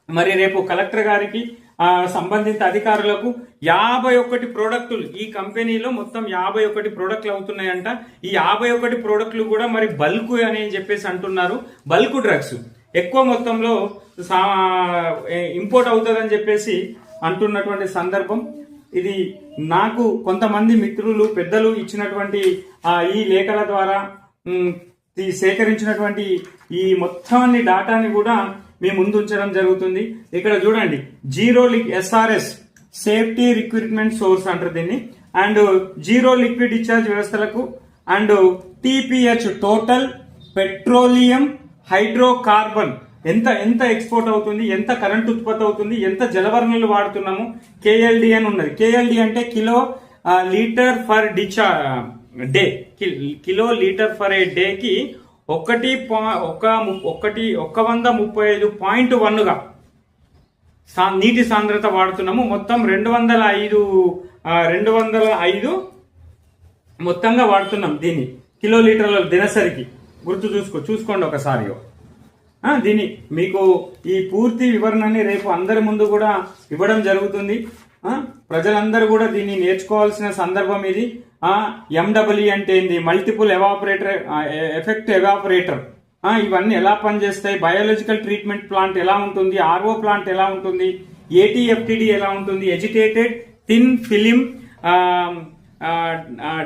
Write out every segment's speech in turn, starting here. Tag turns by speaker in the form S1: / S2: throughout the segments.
S1: మరి రేపు కలెక్టర్ గారికి సంబంధిత అధికారులకు 51 ప్రోడక్టులు ఈ కంపెనీలో మొత్తం 51 ప్రోడక్ట్లు అవుతున్నాయంట. ఈ 51 ప్రోడక్ట్లు కూడా మరి బల్క్ అని చెప్పేసి అంటున్నారు. బల్క్ డ్రగ్స్ ఎక్కువ మొత్తంలో ఇంపోర్ట్ అవుతుందని చెప్పేసి అంటున్నటువంటి సందర్భం ఇది. నాకు కొంతమంది మిత్రులు పెద్దలు ఇచ్చినటువంటి ఈ లేఖల ద్వారా సేకరించినటువంటి ఈ మొత్తం అన్ని డాటాని కూడా మీ ముందు ఉంచడం జరుగుతుంది. ఇక్కడ చూడండి, zero SRS safety recruitment source అంటారు దీన్ని, అండ్ జీరో లిక్విడ్ డిశ్చార్జ్ వ్యవస్థలకు, and TPH total petroleum hydrocarbon ఎంత ఎంత ఎక్స్పోర్ట్ అవుతుంది, ఎంత కరెంట్ ఉత్పత్తి అవుతుంది, ఎంత జలవనరులు వాడుతున్నాము. KLD అని ఉన్నది. KLD అంటే kilo litre for day, kilo litre for a డేకి 135.1గా నీటి సాంద్రత వాడుతున్నాము. మొత్తం 205 మొత్తంగా వాడుతున్నాం దీన్ని కిలో లీటర్ల దినసరికి. చూసుకోండి ఒకసారి. దీన్ని మీకు ఈ పూర్తి వివరణని రేపు అందరి ముందు కూడా ఇవ్వడం జరుగుతుంది. ప్రజలందరూ కూడా దీన్ని నేర్చుకోవాల్సిన సందర్భం ఇది. MEE అంటే ఏంది, మల్టిపుల్ ఎఫెక్ట్ ఎవాపరేటర్, ఇవన్నీ ఎలా పనిచేస్తాయి, బయాలజికల్ ట్రీట్మెంట్ ప్లాంట్ ఎలా ఉంటుంది, RO ప్లాంట్ ఎలా ఉంటుంది, ATFTD ఎలా ఉంటుంది, ఎజిటేటెడ్ థిన్ ఫిలిం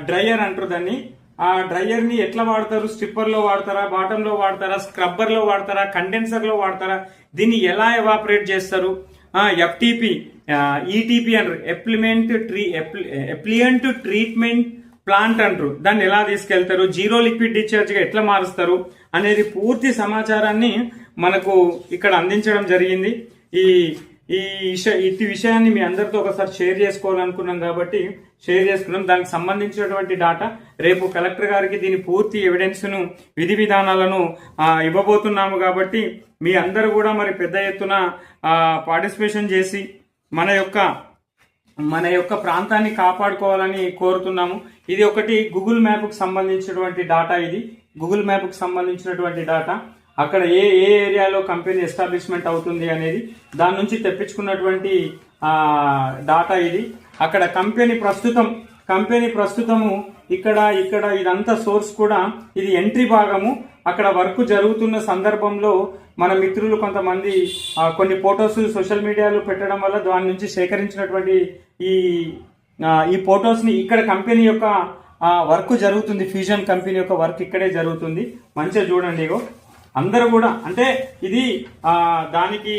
S1: డ్రైయర్ అంటారు దాన్ని. ఆ డ్రైయర్ ని ఎట్లా వాడతారు, స్ట్రిప్పర్ లో వాడతారా, బాటమ్ లో వాడతారా, స్క్రబ్బర్ లో వాడతారా, కండెన్సర్ లో వాడతారా, దీన్ని ఎలా ఎవాపరేట్ చేస్తారు, FTP ETP అంటారు, ఎప్లియంట్ ట్రీట్మెంట్ ప్లాంట్ అంటారు, దాన్ని ఎలా తీసుకెళ్తారు, జీరో లిక్విడ్ డిశ్చార్జ్ గా ఎట్లా మారుస్తారు అనేది పూర్తి సమాచారాన్ని మనకు ఇక్కడ అందించడం జరిగింది. ఇట్టి విషయాన్ని మీ అందరితో ఒకసారి షేర్ చేసుకోవాలనుకున్నాం కాబట్టి షేర్ చేసుకున్నాం. దానికి సంబంధించినటువంటి డాటా రేపు కలెక్టర్ గారికి దీని పూర్తి ఎవిడెన్స్ ను, విధి విధానాలను ఇవ్వబోతున్నాము. కాబట్టి మీ అందరూ కూడా మరి పెద్ద ఎత్తున పార్టిసిపేషన్ చేసి మన యొక్క ప్రాంతాన్ని కాపాడుకోవాలని కోరుతున్నాము. ఇది ఒకటి గూగుల్ మ్యాప్ కు సంబంధించినటువంటి డాటా. ఇది గూగుల్ మ్యాప్ కు సంబంధించినటువంటి డాటా. అక్కడ ఏ ఏరియాలో కంపెనీ ఎస్టాబ్లిష్మెంట్ అవుతుంది అనేది దాని నుంచి తెప్పించుకున్నటువంటి డాటా ఇది. అక్కడ కంపెనీ ప్రస్తుతము ఇక్కడ ఇదంతా సోర్స్ కూడా ఇది ఎంట్రీ భాగము. అక్కడ వర్క్ జరుగుతున్న సందర్భంలో మన మిత్రులు కొంతమంది కొన్ని ఫొటోస్ సోషల్ మీడియాలో పెట్టడం వల్ల దాని నుంచి సేకరించినటువంటి ఈ ఫొటోస్ ని ఇక్కడ కంపెనీ యొక్క వర్క్ జరుగుతుంది. ఫ్యూజన్ కంపెనీ యొక్క వర్క్ ఇక్కడే జరుగుతుంది. మంచిగా చూడండి. అందరూ కూడా అంటే ఇది దానికి